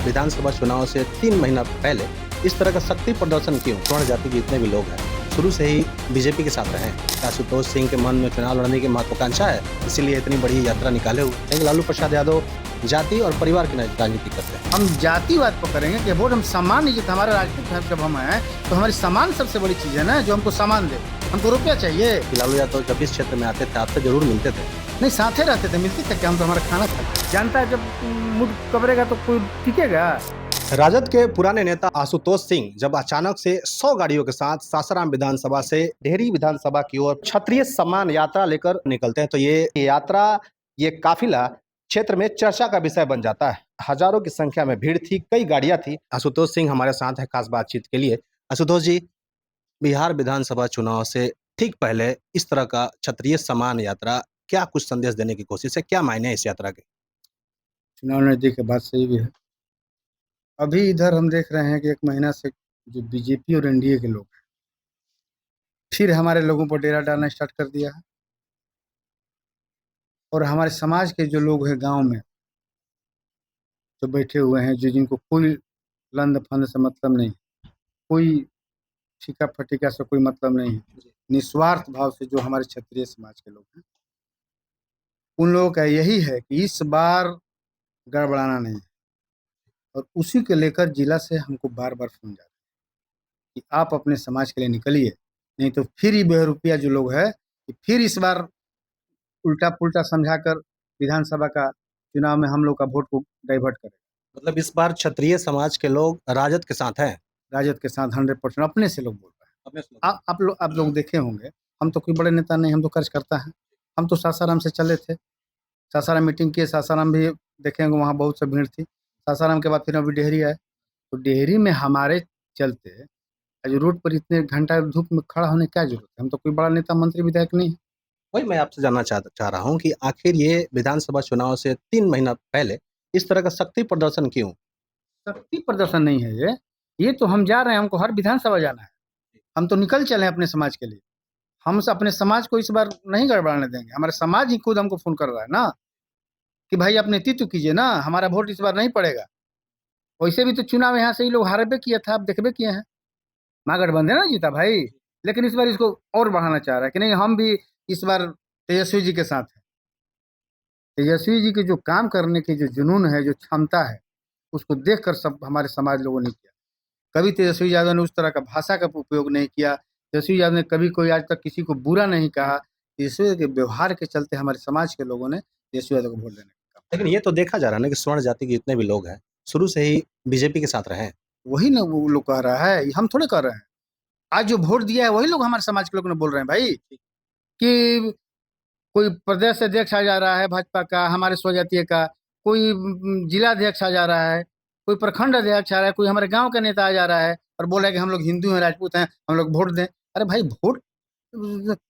विधानसभा चुनाव से 3 महीना पहले इस तरह का शक्ति प्रदर्शन क्यों? स्वर्ण जाति के जितने भी लोग हैं शुरू से ही बीजेपी के साथ रहे हैं। आशुतोष सिंह के मन में चुनाव लड़ने की महत्वाकांक्षा है, इसीलिए इतनी बड़ी यात्रा निकाले हुए। लेकिन लालू प्रसाद यादव जाति और परिवार की राजनीति करते हैं। हम जातिवाद पर करेंगे कि वोट हम सम्मान नहीं, जब हमारा राजपूत है, जब हम हैं तो हमारी सम्मान सबसे बड़ी चीज है ना, जो हमको सम्मान दे। हमको रुपया चाहिए। लालू यादव जब इस क्षेत्र में आते थे आपसे जरूर मिलते थे। नहीं, साथे रहते थे, मिलते थे, क्या हम तो हमारा खाना खाते। जानता है जब मुठ कबरेगा तो कोई टिकेगा। राजद के पुराने नेता आशुतोष सिंह जब अचानक से 100 गाड़ियों के साथ सासाराम विधानसभा से डेहरी विधानसभा की ओर क्षत्रिय सम्मान यात्रा लेकर निकलते हैं, तो ये यात्रा, ये काफिला क्षेत्र में चर्चा का विषय बन जाता है। हजारों की संख्या में भीड़ थी, कई गाड़ियां थी। आशुतोष सिंह हमारे साथ है खास बातचीत के लिए। आशुतोष जी, बिहार विधानसभा चुनाव से ठीक पहले इस तरह का क्षत्रिय सम्मान यात्रा क्या कुछ संदेश देने की कोशिश है? क्या मायने है इस यात्रा के? चुनाव नजदीक के बाद सही भी है। अभी इधर हम देख रहे हैं कि 1 महीना से जो बीजेपी और एनडीए के लोग हैं, फिर हमारे लोगों पर डेरा डालना स्टार्ट कर दिया है। और हमारे समाज के जो लोग हैं गांव में जो बैठे हुए हैं, जो जिनको कोई लंद फंद से मतलब नहीं, कोई फीका फटीका से कोई मतलब नहीं है, निस्वार्थ भाव से जो हमारे क्षत्रिय समाज के लोग हैं, उन लोगों का यही है कि इस बार गड़बड़ाना नहीं है। और उसी के लेकर जिला से हमको बार बार फोन जाता है कि आप अपने समाज के लिए निकलिए, नहीं तो फिर ही बहरूपिया जो लोग हैं कि फिर इस बार उल्टा पुल्टा समझाकर विधानसभा का चुनाव में हम लोग का वोट को डाइवर्ट करें। मतलब इस बार क्षत्रिय समाज के लोग राजद के साथ हैं। राजद के साथ 100% अपने से लोग बोल रहे हैं। अपने से आप लोग देखे होंगे, हम तो कोई बड़े नेता नहीं, हम तो कार्यकर्ता हैं। हम तो सासाराम से चले थे, सासाराम मीटिंग किए, सासाराम भी देखेंगे, वहाँ बहुत सी भीड़ थी। सासाराम के बाद फिर अभी डेहरी आए, तो डेहरी में हमारे चलते आज रोड पर इतने घंटा धूप में खड़ा होने की क्या जरूरत है? हम तो कोई बड़ा नेता मंत्री विधायक नहीं है। वही मैं आपसे जानना चाह रहा हूँ कि आखिर ये विधानसभा चुनाव से 3 महीना पहले इस तरह का शक्ति प्रदर्शन क्यों? शक्ति प्रदर्शन नहीं है ये तो हम जा रहे हैं, हमको हर विधानसभा जाना है। हम तो निकल चले हैं अपने समाज के लिए। हम अपने समाज को इस बार नहीं गड़बड़ाने देंगे। हमारे समाज ही खुद हमको फोन कर रहा है ना कि भाई आप नेतृत्व कीजिए ना, हमारा वोट इस बार नहीं पड़ेगा। वैसे भी तो चुनाव यहाँ से ही लोग हारबे किया था, आप देखबे किए हैं। महागठबंधन ना जीता भाई, लेकिन इस बार इसको और बढ़ाना चाह रहा है कि नहीं, हम भी इस बार तेजस्वी जी के साथ हैं। तेजस्वी जी के जो काम करने की जो जुनून है, जो क्षमता है, उसको देखकर सब हमारे समाज लोगों ने किया। कभी तेजस्वी यादव ने उस तरह का भाषा का उपयोग नहीं किया। तेजस्वी यादव ने कभी कोई आज तक किसी को बुरा नहीं कहा। तेजस्वी के व्यवहार के चलते हमारे समाज के लोगों ने तेजस्वी यादव को वोट देने का काम। लेकिन ये तो देखा जा रहा है ना कि स्वर्ण जाति के जितने भी लोग हैं शुरू से ही बीजेपी के साथ रहे हैं। वही ना वो लोग कह रहा है, हम थोड़े कह रहे हैं। आज जो वोट दिया है वही लोग हमारे समाज के लोग ने बोल रहे हैं भाई कि कोई प्रदेश अध्यक्ष आ जा रहा है भाजपा का, हमारे स्वजातीय का, कोई जिला अध्यक्ष आ जा रहा है, कोई प्रखंड अध्यक्ष आ रहा है, कोई हमारे गांव का नेता आ जा रहा है और बोल रहा है कि हम लोग हिंदू हैं, राजपूत हैं, हम लोग वोट दें। अरे भाई, वोट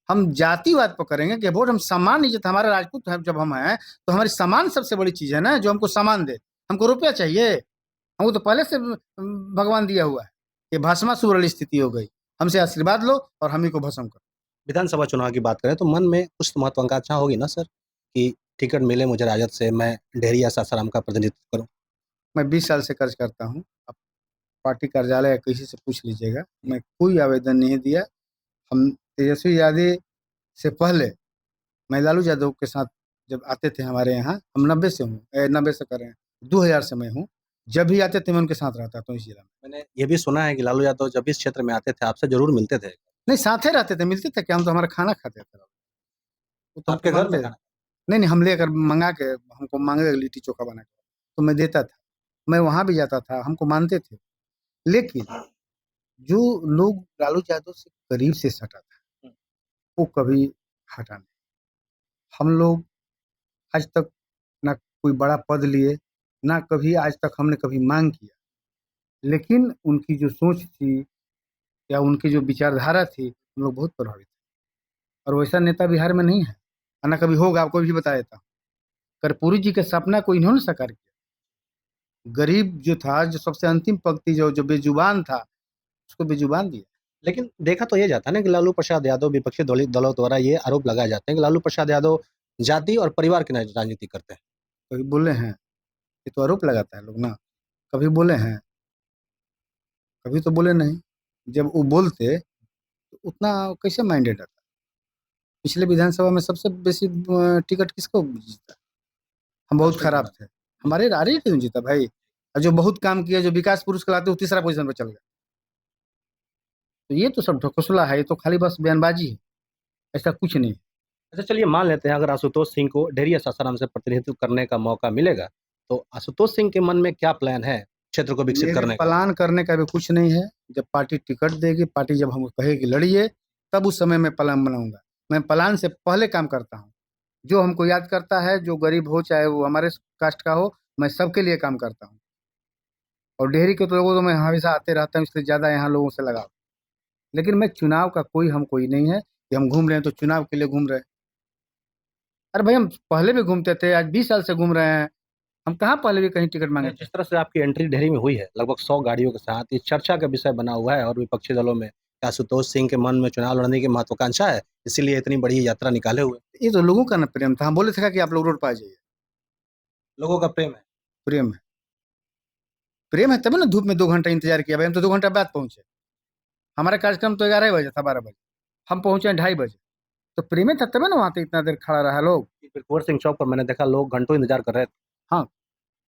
हम जातिवाद पर करेंगे कि वोट हम सम्मान नहीं, जब हमारा राजपूत है, जब हम हैं तो हमारी सम्मान सबसे बड़ी चीज है ना, जो हमको सम्मान दे। हमको रुपया चाहिए। हमको तो पहले से भगवान दिया हुआ है कि भस्मासुर वाली स्थिति हो गई, हमसे आशीर्वाद लो और हम ही को भस्म करो। विधानसभा चुनाव की बात करें तो मन में कुछ तो महत्वाकांक्षा होगी ना सर, कि टिकट मिले मुझे राजद से, मैं डेहरी या सासाराम का प्रतिनिधित्व करूं। मैं 20 साल से कार्य करता हूँ। आप पार्टी कार्यालय या किसी से पूछ लीजिएगा, मैं कोई आवेदन नहीं दिया। हम तेजस्वी यादव से पहले मैं लालू यादव के साथ जब आते थे हमारे यहाँ, हम 90 से हूँ, 90 से कर रहे हैं, 2000 से मैं हूँ। जब भी आते थे मैं उनके साथ रहता था इस जिला में। मैंने ये भी सुना है कि लालू यादव जब इस क्षेत्र में आते थे आपसे जरूर मिलते थे। नहीं, साथे रहते थे, मिलते थे, क्या हम तो हमारा खाना खाते थे। वो तो आपके हमको घर मानते में थे। खाना? नहीं, हम लेकर मंगा के, हमको मांगे लिट्टी चोखा बना के तो मैं देता था। मैं वहां भी जाता था, हमको मानते थे। लेकिन जो लोग लालू यादव से करीब से सटा था, वो कभी हटा नहीं। हम लोग आज तक ना कोई बड़ा पद लिए, ना कभी आज तक हमने कभी मांग किया, लेकिन उनकी जो सोच थी या उनकी जो विचारधारा थी, हम लोग बहुत प्रभावित थे। और वैसा नेता बिहार में नहीं है, और ना कभी होगा। आपको भी बता देता हूँ, कर्पूरी जी के सपना को इन्होंने साकार किया। गरीब जो था, जो सबसे अंतिम पंक्ति, जो जो बेजुबान था, उसको बेजुबान दिया। लेकिन देखा तो ये जाता है ना कि लालू प्रसाद यादव, विपक्षी दलों द्वारा ये आरोप लगाए जाते हैं कि लालू प्रसाद यादव जाति और परिवार की राजनीति करते हैं। कभी बोले हैं, ये तो आरोप लगाता है लोग ना। कभी बोले हैं? कभी तो बोले नहीं। जब वो बोलते तो उतना कैसे माइंडेड आता? पिछले विधानसभा में सबसे बेसी टिकट किसको जीता? हम बहुत राष्ट्रीय खराब थे। हमारे आरजेडी क्यों जीता भाई? और जो बहुत काम किया, जो विकास पुरुष कहलाते, वो तीसरा पोजीशन पे चल गया। तो ये तो सब ढकोसला है, ये तो खाली बस बयानबाजी है, ऐसा कुछ नहीं। अच्छा चलिए मान लेते हैं अगर आशुतोष सिंह को डेहरी या सासाराम से प्रतिनिधित्व करने का मौका मिलेगा तो आशुतोष सिंह के मन में क्या प्लान है क्षेत्र को विकसित मेरे करने का? प्लान करने का भी कुछ नहीं है। जब पार्टी टिकट देगी, पार्टी जब हमको कहेगी लड़िए, तब उस समय मैं प्लान बनाऊंगा। मैं प्लान से पहले काम करता हूँ। जो हमको याद करता है, जो गरीब हो चाहे वो हमारे कास्ट का हो, मैं सबके लिए काम करता हूँ। और डेहरी के तो लोगों तो मैं हमेशा आते रहता हूँ, इसलिए ज़्यादा यहाँ लोगों से लगाव। लेकिन मैं चुनाव का कोई नहीं है कि हम घूम रहे हैं तो चुनाव के लिए घूम रहे हैं। अरे भाई, हम पहले भी घूमते थे, आज 20 साल से घूम रहे हैं। हम कहाँ पहले भी कहीं टिकट मांगे थे? जिस तरह से आपकी एंट्री डेहरी में हुई है लगभग 100 गाड़ियों के साथ, ये चर्चा का विषय बना हुआ है और विपक्षी दलों में कि आशुतोष सिंह के मन में चुनाव लड़ने की महत्वाकांक्षा है, इसीलिए इतनी बड़ी यात्रा निकाले हुए। ये तो लोगों का ना प्रेम था। हम बोले थे कि आप लोग रोड पर आ जाइए। लोगों का प्रेम है। प्रेम है। प्रेम है तभी ना धूप में 2 घंटा इंतजार किया भाई। हम तो 2 घंटा बाद पहुंचे। हमारा कार्यक्रम तो 11 बजे था, 12 बजे। हम पहुंचे 2:30 बजे। तो प्रेम था तभी ना वहां पे इतना देर खड़ा रहा लोग। फिर कुंवर सिंह चौक पर मैंने देखा लोग घंटों इंतजार कर रहे थे। हाँ,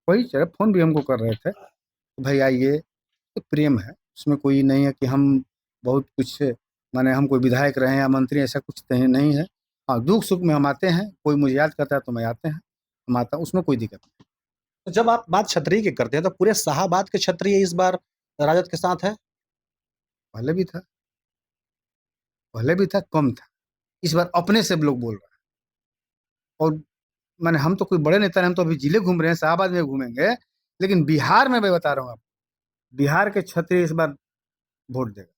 वही चले फोन भी हमको कर रहे थे कि भाई आइए। तो प्रेम है, उसमें कोई नहीं है कि हम बहुत कुछ, माने हम कोई विधायक रहे या मंत्री, ऐसा कुछ नहीं है। हाँ, दुख सुख में हम आते हैं, कोई मुझे याद करता है तो मैं आते हैं, हम आता हूँ, उसमें कोई दिक्कत नहीं। तो जब आप बात क्षत्रिय की करते हैं तो पूरे शाहाबाद के क्षत्रिय इस बार राजद के साथ है। पहले भी था, कम था। इस बार अपने से लोग बोल रहे हैं। और मैंने, हम तो कोई बड़े नेता नहीं, हम तो अभी जिले घूम रहे हैं, शाहबाद में घूमेंगे। लेकिन बिहार में मैं बता रहा हूँ आपको, बिहार के क्षत्रिय इस बार वोट देगा।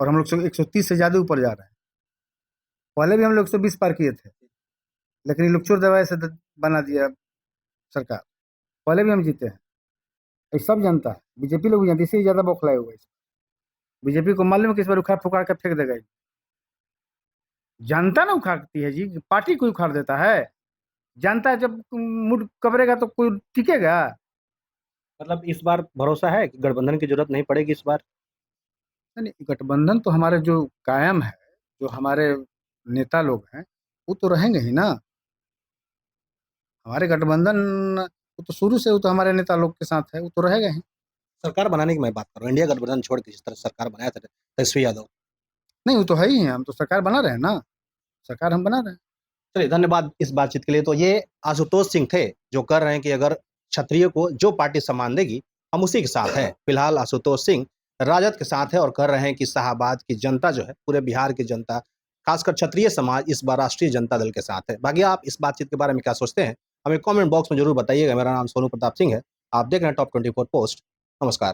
और हम लोग 130 से ज्यादा ऊपर जा रहे हैं। पहले भी हम लोग 120 पार किए थे, लेकिन ये लोग चोर दवाई से बना दिया सरकार। पहले भी हम जीते हैं, ये सब जानता है। बीजेपी लोग भी जानते हैं, इससे ज्यादा बौखलाए हुए हैं। बीजेपी को मालूम है कि इस बार उखाड़ फुखाड़ कर फेंक देगा ये। जनता ना उखाड़ती है जी, पार्टी कोई उखाड़ देता है? जनता जब मुड़ कबरेगा तो कोई टिकेगा? मतलब इस बार भरोसा है कि गठबंधन की जरूरत नहीं पड़ेगी इस बार। नहीं नहीं, गठबंधन तो हमारे जो कायम है, जो हमारे नेता लोग हैं, वो तो रहेंगे ही ना। हमारे गठबंधन, वो तो शुरू से, वो तो हमारे नेता लोग के साथ है, वो तो रहेगा ही। सरकार बनाने की मैं बात कर रहा हूँ, इंडिया गठबंधन छोड़ के जिस तरह सरकार बनाया था तेजस्वी यादव। नहीं, वो तो है ही है, हम तो सरकार बना रहे हैं ना। सरकार हम बना रहे हैं। चलिए धन्यवाद इस बातचीत के लिए। तो ये आशुतोष सिंह थे जो कर रहे हैं कि अगर क्षत्रिय को जो पार्टी सम्मान देगी हम उसी के साथ हैं। फिलहाल आशुतोष सिंह राजद के साथ है और कर रहे हैं कि शाहाबाद की जनता जो है, पूरे बिहार की जनता, खासकर क्षत्रिय समाज इस बार राष्ट्रीय जनता दल के साथ है। बाकी आप इस बातचीत के बारे में क्या सोचते हैं हमें कमेंट बॉक्स में जरूर बताइएगा। मेरा नाम सोनू प्रताप सिंह है, आप देख रहे हैं टॉप 24 पोस्ट। नमस्कार।